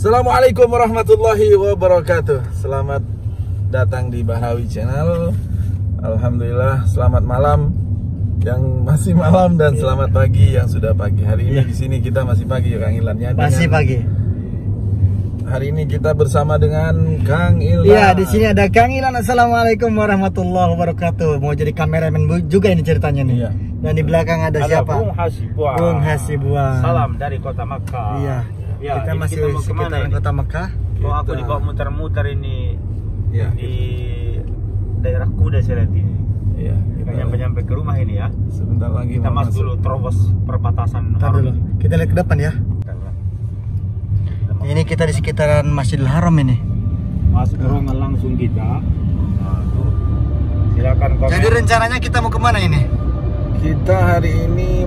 Assalamualaikum warahmatullahi wabarakatuh. Selamat datang di Bahawi Channel. Alhamdulillah, selamat malam yang masih malam dan selamat pagi yang sudah pagi. Hari ini di sini kita masih pagi ya Kang Ilan ya. Masih pagi. Hari ini kita bersama dengan Kang Ilan. Iya, di sini ada Kang Ilan. Assalamualaikum warahmatullahi wabarakatuh. Mau jadi kameramen juga ini ceritanya nih. Iya. Dan di belakang ada siapa? Bung Hasibuan. Bung Hasibuan. Salam dari kota Makkah. Iya. Ya, kita masih kita mau kemana sekitaran ini? kota Mekah. Oh, aku dibawa muter-muter ini Iya. di daerah Kuda Selati. Iya. Kita nyampe-nyampe ke rumah ini ya. Sebentar lagi Kita mau masuk dulu terobos perbatasan. Ntar dulu. Kita lihat ke depan ya. Ini kita di sekitaran Masjidil Haram ini. Masuk ke ruangan langsung kita. Nah, tuh. Silakan komen. Jadi rencananya kita mau kemana ini? Kita hari ini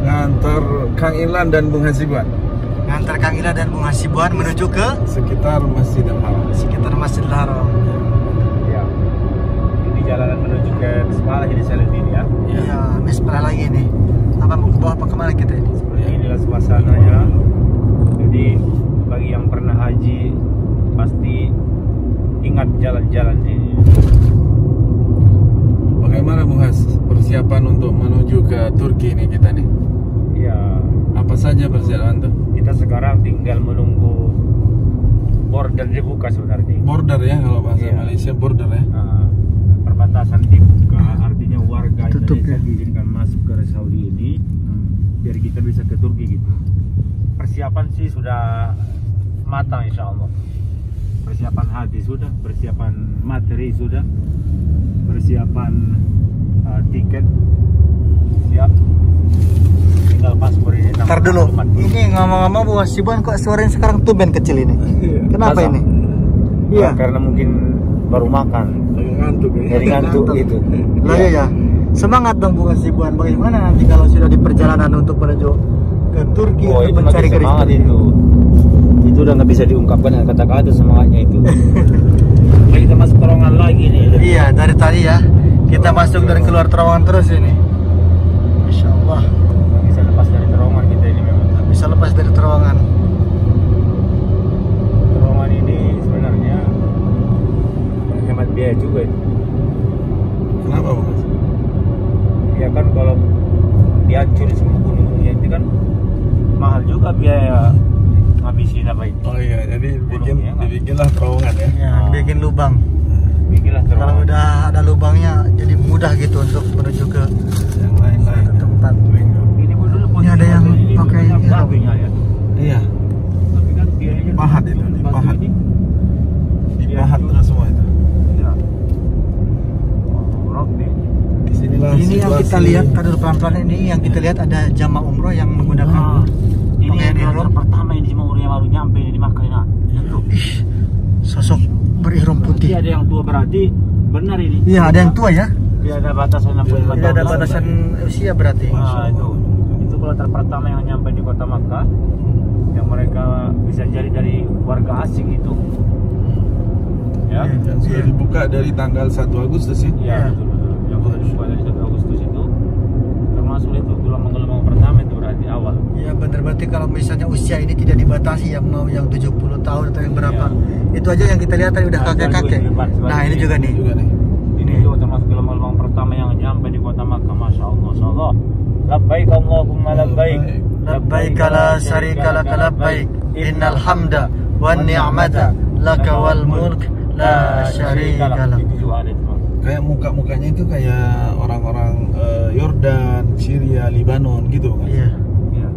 mengantar Kang Ilan dan Bung Hasibuan Ngantar Kang Ilan dan Bung Hasibuan menuju ke sekitar Masjidil Haram. Masjidil Haram. Ya. Ini jalanan menuju ke Semarang jadi Selati ini ya. Iya, Mesbah lagi nih. Apa mau ke bawah apa kemana kita ini? Inilah suasananya. Jadi bagi yang pernah haji pasti ingat jalan-jalan ini. Bagaimana Bung Has persiapan untuk menuju ke Turki ini kita nih? Ya, Apa saja persiapan tuh? kita sekarang tinggal menunggu border dibuka sebenarnya. Border ya, kalau bahasa Iya. Malaysia border ya. Perbatasan dibuka, artinya warga Tutup, Indonesia ya? diizinkan masuk ke Arab Saudi ini biar kita bisa ke Turki gitu. Persiapan sih sudah matang insya Allah. Persiapan hati sudah, persiapan materi sudah, persiapan tiket siap. Tinggal paspor ini. Ntar dulu. Ini ngomong-ngomong Bung Hasibuan kok suaranya sekarang tumben kecil ini. Kenapa Masa? ini? Iya. Karena mungkin baru makan. Lagi ngantuk ya. Jadi ngantuk gitu. Lah ya. Semangat dong Bung Hasibuan. Bagaimana nanti kalau sudah di perjalanan untuk menuju ke Turki Oh, untuk itu mencari masih garis semangat finish? itu udah nggak bisa diungkapkan dengan kata-kata semangatnya itu. Nah, kita masuk terowongan lagi nih. Iya, dari tadi ya. Kita masuk dan keluar terowongan terus ini. Insya Allah Nggak bisa lepas dari terowongan kita ini memang. bisa lepas dari terowongan. Terowongan ini sebenarnya hemat biaya juga itu. Kenapa Bung Has? Ya kan kalau dihancurin semua gunung-gunungnya itu kan mahal juga biaya ngabisin apa itu. Oh iya, jadi Gunungnya kan? dibikinlah terowongan ya. Ya, bikin lubang. Bikinlah Kalau terowongan. udah ada lubangnya jadi mudah gitu untuk menuju ke Yang lain-lain. satu tempat. Ini pun dulu Ini ada yang ini pakai banyak helm. babinya ya. Iya, Tapi kan biayanya Pahat itu, dipahat. ini. dipahat terus semua itu. Ya. Rock nih. Disinilah Ini yang situasi. kita lihat tadi pelan-pelan ini yang kita lihat ada jamaah umroh yang menggunakan Ini pakaian ihram. yang pertama ini semua yang baru nyampe ini di Makkah ini. Lihat tuh. Sosok berihram Nanti putih. ada yang tua berarti benar ini. Iya, ada yang tua ya. Tidak ada batasan 65 tahun. Tidak ada batasan usia berarti. Nah, itu kloter pertama yang nyampe di kota Makkah, yang mereka bisa jadi dari warga asing itu. Ya. Yang sudah dibuka dari tanggal 1 Agustus ya. Iya, betul. Yang sudah dibuka dari 1 Agustus itu termasuk itu gelombang-gelombang pertama itu berarti awal. Ya benar, berarti kalau misalnya usia ini tidak dibatasi yang mau yang 70 tahun atau yang berapa. Itu aja yang kita lihat tadi udah Ada kakek-kakek. juga di depan sebagai Nah, ini juga nih. Juga nih. Ini juga termasuk gelombang pertama yang nyampe di kota Makkah. Masya Allah, Masya Allah. Labbaik Allahumma labbaik. Labbaik la syarika laka labbaik. Innal hamda wan ni'mata laka wal mulk la syarika lak. Itu juga ada itu. Kayak muka-mukanya itu kayak orang-orang Yordan, Syria, Libanon gitu kan. Iya. Ya.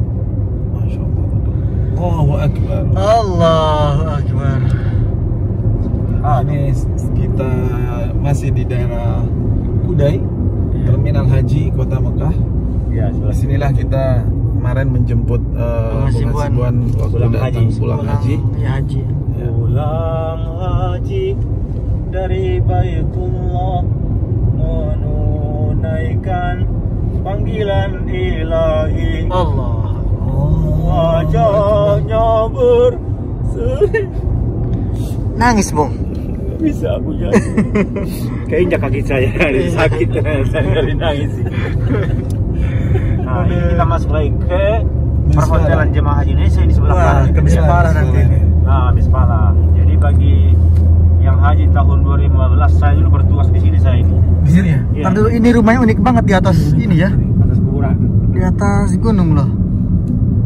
Masya Allah. Allahu Akbar. Allahu Akbar. Ini kita masih di daerah Kudai, Terminal Haji Kota Mekah. Ya, Disinilah kita kemarin menjemput Bung Hasibuan waktu Pulang datang haji. pulang haji. Ya, haji. Ya. Pulang haji dari Baitullah menunaikan panggilan ilahi. Allah. Wajahnya berseri. Nangis, Bung. Bisa aku jadi. Kayaknya kaki saya sakit saya dari nangis sih. Nah, ini kita masuk lagi ke perhotelan jemaah haji Indonesia di sebelah Wah, kanan. ke Misbala nanti ini. Nah, Misbala. Jadi bagi yang haji tahun 2015, saya dulu bertugas di sini saya ini. Di sini ya? Iya. Ntar dulu, ini rumahnya unik banget di atas ini ya. Atas kuburan. Di atas gunung loh.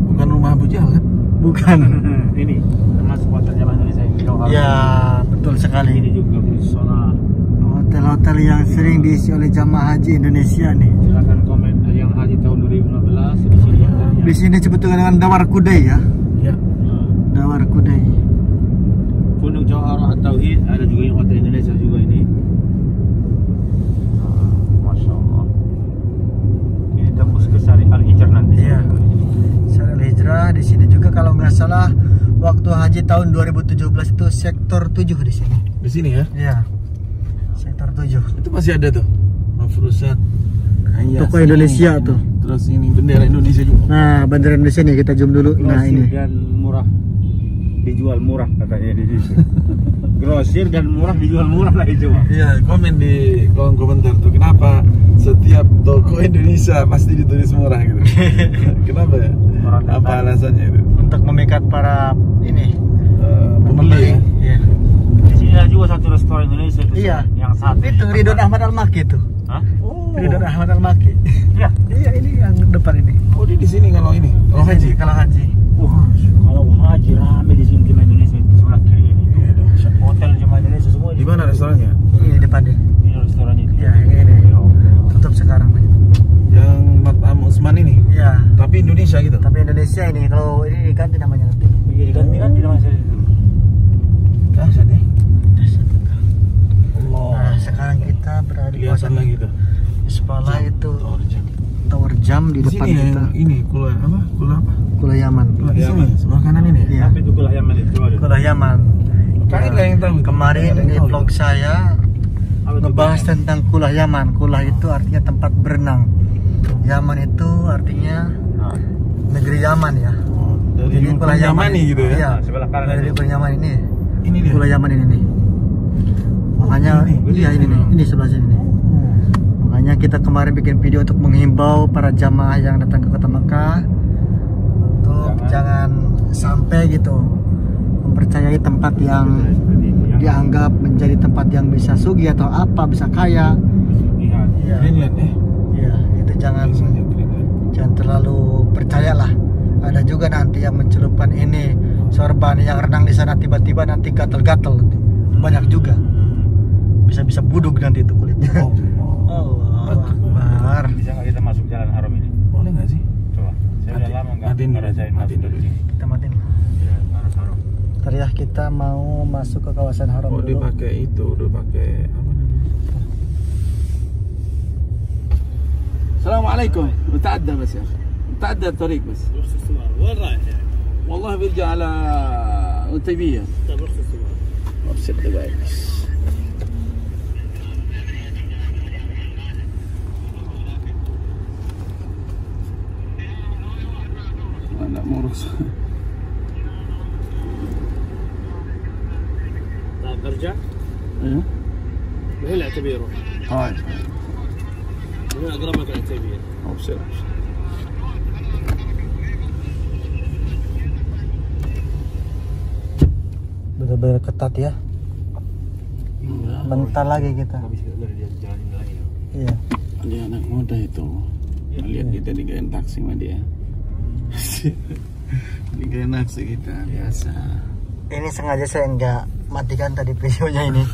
Bukan rumah Abu Jahal kan? Bukan. Ini termasuk hotel jemaah Indonesia ini. Ya, betul Ini sekali. juga musola. Hotel-hotel yang sering diisi oleh jamaah haji Indonesia nih. Silakan komen yang haji tahun 2015 di sini hotelnya. Di sini sebetulnya dengan Dawar Kudai ya. Iya. Dawar Kudai. Pondok Jawhara Tauhid, ada juga yang hotel Indonesia juga ini. Masya Allah. Ini tembus ke Syari Al-Hijr nanti. Iya. Syariah Hijrah di sini juga kalau nggak salah waktu haji tahun 2017 itu sektor 7 di sini. Di sini ya? Iya. Sektor 7. Itu masih ada tuh. Mafrusat. Toko Indonesia tuh. Terus ini bendera Indonesia juga. Nah, bendera Indonesia nih kita zoom dulu. Nah, Grosir ini. dan murah dijual murah katanya di situ. Grosir dan murah dijual murah lah itu. Iya, komen di kolom komentar tuh kenapa setiap toko Indonesia pasti ditulis murah gitu. Kenapa ya? Murah dan Apa baik. alasannya itu? Untuk memikat para ini Pembeli ya. Iya. Di sini ada juga satu restoran Indonesia itu. Iya. Yang satu. Itu Ridwan Ahmad Al-Maki tuh. Hah? Oh. Ridwan Ahmad Al-Maki. Iya. Iya, ini yang depan ini. Oh, dia di sini kalau ini. Kalau haji. Kalau haji. Kalau haji rame di sini jemaah Indonesia itu sebelah kiri ini. Iya, dahsyat. Hotel jemaah Indonesia semua Di mana restorannya? Ini depan deh. Ini restorannya itu. Ya, ini. Tutup sekarang nih. Yang Matam Usman ini. Iya. Tapi Indonesia gitu. Tapi Indonesia ini kalau ini diganti namanya nanti. Iya, diganti kan di nama saya itu. Dahsyat ya. Allah. Nah, sekarang kita berada di Kelihatan kawasan lagi tuh. Misbala itu Tower jam. tower jam di Di depan sini kita. yang ini Kula apa? Kula apa? Kula Yaman. Kula di Yaman. sini sebelah kanan ini. Iya. Tapi itu kulah Yaman itu ada. Kula Yaman. Kalian nggak yang tahu? Kemarin Nggak ada yang di tahu. vlog saya Apa itu ngebahas kulah tentang Kulah Yaman. Kulah itu artinya tempat berenang. Yaman itu artinya Yaman? Nah, negeri Yaman ya. Oh, dari Jadi Kulah Yaman Yamani gitu ya. Iya. Nah, sebelah kanan Dari itu. Kulah Yaman ini. Ini dia. Kulah Yaman ini nih. Makanya ini. iya ini nih. Ini sebelah sini nih. Makanya kita kemarin bikin video untuk menghimbau para jamaah yang datang ke Kota Mekah untuk jangan sampai gitu mempercayai tempat yang seperti itu ya. dianggap menjadi tempat yang bisa sugih atau apa, bisa kaya. Pesugihan. Iya. Greenland ya. Iya, itu jangan Biasanya Greenland. jangan terlalu percayalah. Ada juga nanti yang mencelupkan ini sorban yang renang di sana tiba-tiba nanti gatal-gatal. Banyak juga. Bisa-bisa buduk nanti itu kulitnya. Allah Akbar. Bisa nggak kita masuk jalan haram ini? Boleh nggak sih? Coba. Saya udah lama nggak Matiin dulu. ngerasain masuk Matiin dulu. dari sini. Kita matiin. Ya, haram. Ntar ya kita mau masuk ke kawasan haram Oh, dia dulu. pakai itu, udah pakai apa namanya? Assalamualaikum. متعدى بس يا اخي. متعدى الطريق بس. رخص السمار وين رايح يعني؟ والله بيرجع على طيبية. طيب رخص السمار ابشر دقائق بس. لا مو رخصة. طيب ارجع ايه. من هنا العتيبيه روح هاي. من هنا اقرب لك العتيبيه ابشر ابشر. Benar-benar ketat ya. Bentar lagi kita. Nggak bisa dari jalan ini lagi. Iya. Dia anak muda itu. Lihat kita digain taksi sama dia. Digain taksi kita biasa. Ini sengaja saya nggak matikan tadi videonya ini.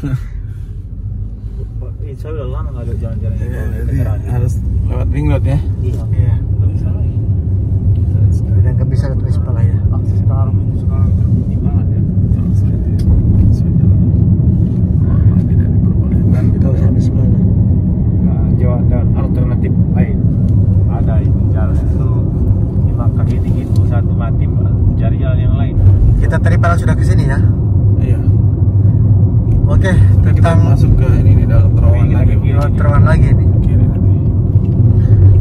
Saya udah lama nggak ada jalan-jalan ini. Harus lewat ring road ya. Iya. Iya. Nggak bisa lagi. Dan nggak bisa tulis pala ya. Akses sekarang itu sekarang terpenting banget ya. Tidak diperbolehkan kita Kawasan Misbala. Nah, jalan alternatif lain ada itu jalan itu di Makkah ini itu satu mati cari jalan yang lain. Kita tadi malam sudah ke sini ya. Iya. Oke, Kita tentang masuk ke ini di dalam terowongan Kita lagi. ke kiri. teruan lagi nih. Kiri nanti.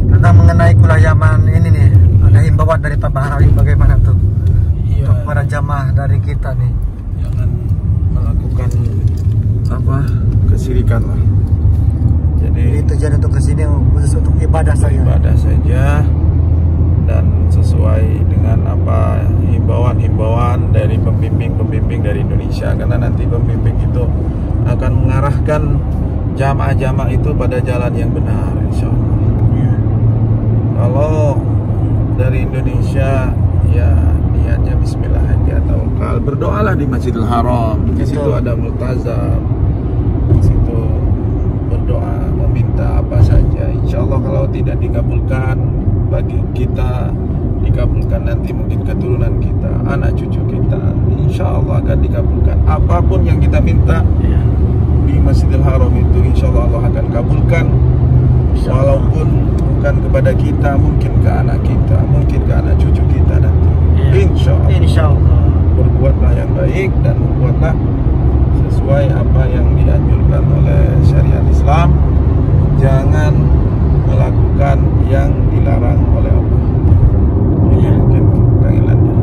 Tentang mengenai Kulah Yaman ini nih, ada himbauan dari Pak Bahrawi bagaimana tuh Iya. untuk para jamaah dari kita nih. Jangan melakukan apa kesirikan lah. Jadi Jadi tujuan untuk kesini khusus untuk ibadah saja. ibadah saja dan sesuai dengan apa himbauan-himbauan dari pembimbing-pembimbing dari Indonesia, karena nanti pembimbing itu akan mengarahkan jamaah-jamaah itu pada jalan yang benar, insya Allah. Kalau dari Indonesia ya niatnya Bismillah aja, tawakal, berdoalah di Masjidil Haram. Di situ ada multazam, di situ berdoa meminta apa saja. Insya Allah kalau tidak dikabulkan bagi kita, dikabulkan nanti mungkin keturunan kita, anak cucu kita, insya Allah akan dikabulkan. Apapun yang kita minta di Masjidil Haram itu, insya Allah Allah akan kabulkan. Walaupun bukan kepada kita, mungkin ke anak kita, mungkin ke anak cucu kita nanti. Insya Allah. Berbuatlah yang baik dan berbuatlah sesuai apa yang dianjurkan oleh syariat Islam. Jangan melakukan yang dilarang oleh Allah. Ini mungkin panggilannya.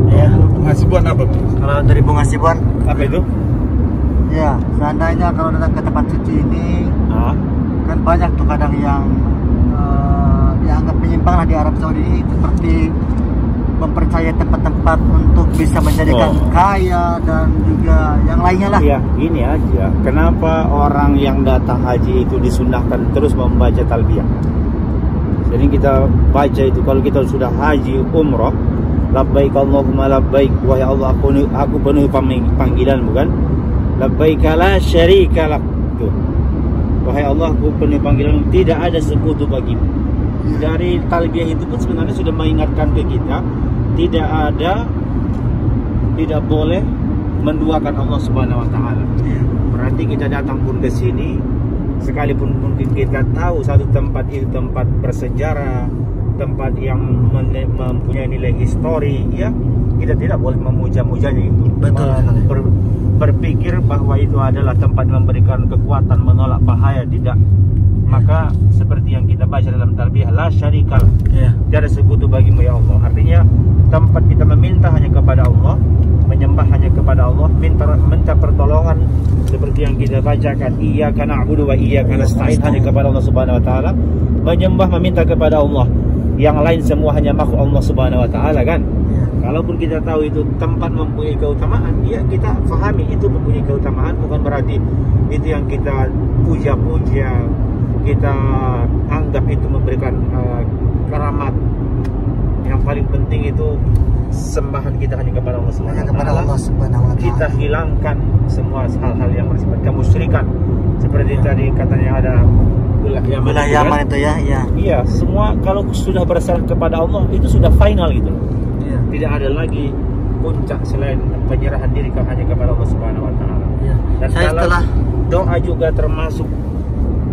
Bung Hasibuan apa? Kalau dari Bung Hasibuan, Apa itu? ya seandainya kalau datang ke tempat suci ini, kan banyak tuh kadang yang dianggap menyimpang lah di Arab Saudi ini, seperti mempercayai tempat-tempat untuk bisa menjadikan kaya dan juga yang lainnya lah. Ya, gini aja. Kenapa orang yang datang haji itu disunahkan terus membaca talbiyah? Jadi kita baca itu kalau kita sudah haji umrah, labbaik Allahumma labbaik, wahai Allah aku penuhi panggilanmu kan? Labbaik la syarika lak. Tuh. Wahai Allah, aku penuhi panggilanmu, tidak ada sekutu bagimu. Dari talbiyah itu pun sebenarnya sudah mengingatkan ke kita, tidak boleh menduakan Allah Subhanahu wa taala. Berarti kita datang pun ke sini, sekalipun mungkin kita tahu satu tempat itu tempat bersejarah, tempat yang mempunyai nilai histori, ya kita tidak boleh memuja-mujanya itu. Betul. Berpikir bahwa itu adalah tempat memberikan kekuatan, menolak bahaya, tidak. Maka seperti yang kita baca dalam talbiyah, la syarikal, tiada sekutu bagimu ya Allah. Artinya tempat kita meminta hanya kepada Allah, menyembah hanya kepada Allah, minta pertolongan seperti yang kita bacakan, iyyaka na'budu wa iyyaka nasta'in, hanya kepada Allah Subhanahu wa taala. Menyembah, meminta kepada Allah. Yang lain semua hanya makhluk Allah Subhanahu wa taala kan. Kalaupun kita tahu itu tempat mempunyai keutamaan, ya kita fahami itu mempunyai keutamaan, bukan berarti itu yang kita puja-puja, kita anggap itu memberikan keramat. Yang paling penting itu sembahan kita hanya kepada Allah Subhanahu wa taala. Kita hilangkan semua hal-hal yang bersifat kemusyrikan. Seperti tadi katanya ada wilayah Yaman itu ya, iya, semua kalau sudah berasal kepada Allah itu sudah final gitu. Tidak ada lagi puncak selain penyerahan diri hanya kepada Allah Subhanahu wa taala. Dan kalau doa juga termasuk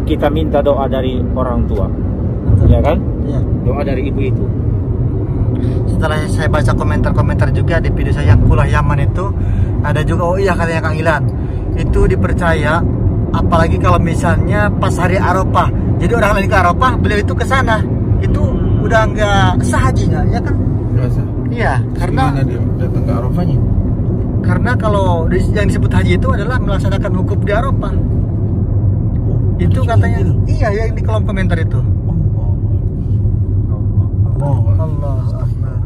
kita minta doa dari orang tua. Ya kan? Doa dari ibu itu. Setelah saya baca komentar-komentar juga di video saya yang kuliah Yaman itu, ada juga, oh iya katanya Kang Ilan, itu dipercaya apalagi kalau misalnya pas hari Arafah. Jadi orang lain ke Arafah, beliau itu ke sana. Itu udah nggak sah hajinya, ya kan? Nggak sah. Iya, karena dia datang ke Arafahnya. Karena kalau yang disebut haji itu adalah melaksanakan hukum di Arafah. Itu katanya, iya yang di kolom komentar itu. Allah Akbar.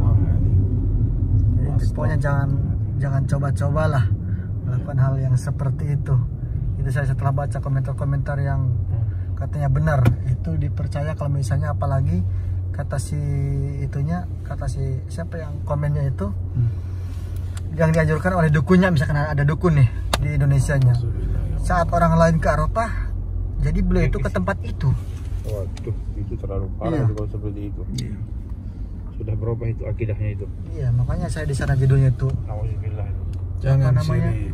Jadi pokoknya jangan coba-cobalah melakukan hal yang seperti itu. Itu saya setelah baca komentar-komentar yang katanya benar, itu dipercaya kalau misalnya, apalagi kata si siapa yang komennya itu, yang dianjurkan oleh dukunnya, misalkan ada dukun nih di Indonesianya, saat orang lain ke Arafah, jadi beliau itu ke tempat itu. Waduh, itu terlalu parah kalau seperti itu. Sudah berubah itu akidahnya itu. Iya, makanya saya di sana judulnya itu. Nauzubillah.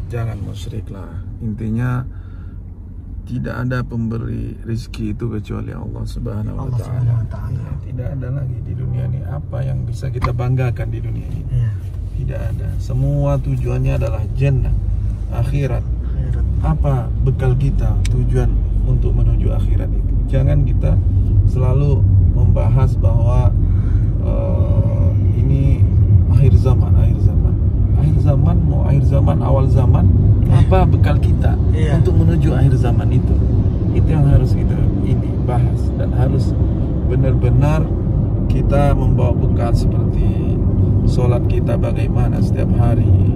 Jangan musyrik lah. Intinya tidak ada pemberi rizki itu kecuali Allah Subhanahu wa taala. Tidak ada lagi di dunia ini apa yang bisa kita banggakan di dunia ini. Tidak ada. Semua tujuannya adalah jannah, akhirat. Apa bekal kita tujuan untuk menuju akhirat itu? Jangan kita selalu membahas bahwa ini akhir zaman, mau akhir zaman, awal zaman, apa bekal kita untuk menuju akhir zaman itu yang harus kita bahas, dan harus benar-benar kita membawa bekal seperti sholat kita bagaimana setiap hari,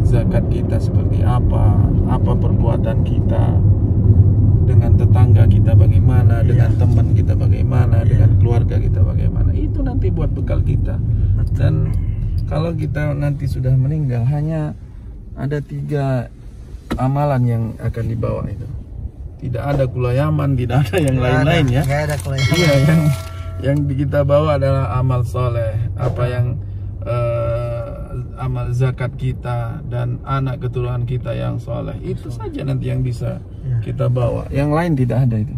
zakat kita seperti apa perbuatan kita dengan tetangga kita bagaimana, dengan teman kita bagaimana, dengan keluarga kita bagaimana, itu nanti buat bekal kita. Dan kalau kita nanti sudah meninggal, hanya ada 3 amalan yang akan dibawa itu. Tidak ada kulayaman, tidak ada yang lain-lain ya. Nggak ada kulayaman. Iya, yang kita bawa adalah amal soleh, apa yang amal zakat kita dan anak keturunan kita yang soleh. Itu saja nanti yang bisa kita bawa. Yang lain tidak ada itu.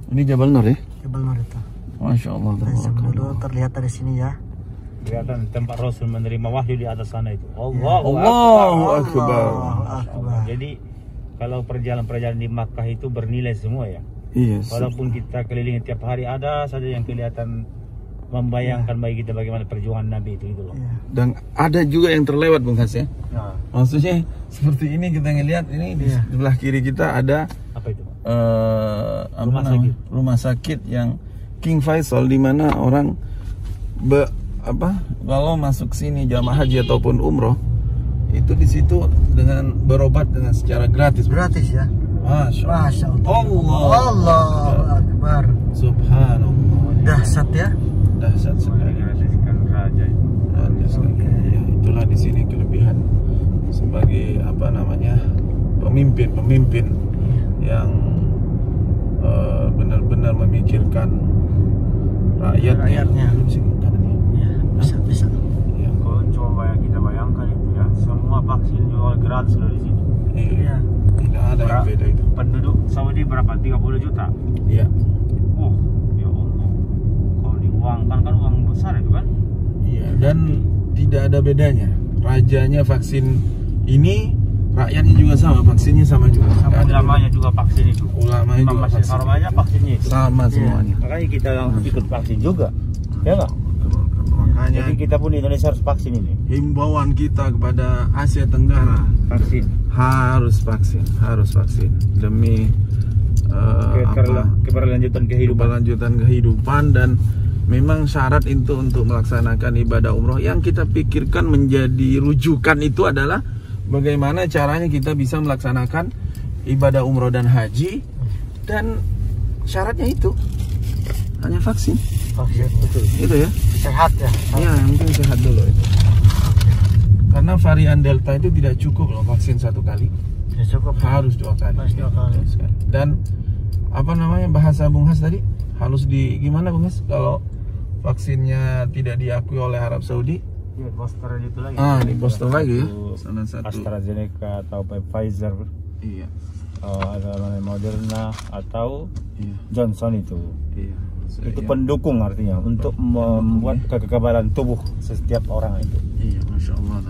Ini Jabal Nur ya? Jabal Nur itu. Masya Allah. Dulu terlihat dari sini ya. Kelihatan tempat Rasul menerima wahyu di atas sana itu. Allahu Akbar. Jadi kalau perjalanan di Makkah itu bernilai semua ya. Yes. Walaupun kita keliling tiap hari, ada saja yang kelihatan membayangkan bagi kita bagaimana perjuangan Nabi itu loh. Dan ada juga yang terlewat Bung Has ya. Nah, Maksudnya seperti ini kita ngelihat ini di sebelah kiri kita ada apa itu? rumah sakit yang King Faisal, di mana orang kalau masuk sini jamaah haji ataupun umroh itu di situ dengan berobat dengan secara gratis. Gratis ya. Masya Allah. Allahu Akbar. Subhanallah. Dahsyat ya. Dahsyat sekali. Raja itu. Ya, itulah di sini kelebihan sebagai pemimpin yang benar-benar memikirkan rakyatnya. Bisa. Ya, kalau coba kita bayangkan itu ya, semua vaksin jual gratis dari sini. Iya. Tidak ada yang beda itu. Penduduk Saudi berapa? 30 juta. Iya. Ya Allah. Kalau diuangkan kan uang besar itu kan? Iya, dan tidak ada bedanya. Rajanya vaksin ini, rakyatnya juga sama, vaksinnya sama juga. Ulamanya juga vaksin itu. Ulamanya juga vaksin. Haramanya vaksinnya itu. Sama semuanya. Makanya kita ikut vaksin juga. Ya nggak? Makanya Jadi kita pun di Indonesia harus vaksin ini. himbauan kita kepada Asia Tenggara Vaksin. harus vaksin demi keberlanjutan kehidupan. Dan memang syarat itu untuk melaksanakan ibadah umroh yang kita pikirkan menjadi rujukan itu adalah bagaimana caranya kita bisa melaksanakan ibadah umroh dan haji, dan syaratnya itu hanya vaksin. Betul. Itu ya. Sehat ya. Iya, yang penting sehat dulu itu. Karena varian Delta itu tidak cukup loh vaksin 1 kali. Ya cukup. Harus 2 kali. Harus 2 kali. Dan bahasa Bung Has tadi harus gimana Bung Has kalau vaksinnya tidak diakui oleh Arab Saudi? Iya, booster itu lagi. Di booster lagi ya. Salah satu. AstraZeneca atau Pfizer. Iya. Ada namanya Moderna atau Johnson itu. Iya. Itu pendukung artinya untuk membuat kekebalan tubuh setiap orang itu. Iya, Masya Allah.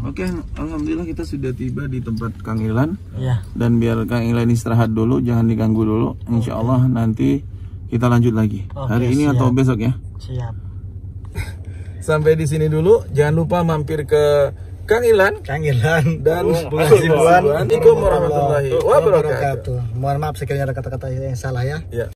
Oke, alhamdulillah kita sudah tiba di tempat Kang Ilan. Iya. Dan biar Kang Ilan istirahat dulu, jangan diganggu dulu. Insya Allah nanti kita lanjut lagi. Hari ini atau besok ya. Siap. Sampai di sini dulu. Jangan lupa mampir ke Kang Ilan dan Bung Hasibuan. Assalamualaikum warahmatullahi wabarakatuh. Mohon maaf sekiranya ada kata-kata yang salah ya. Ya.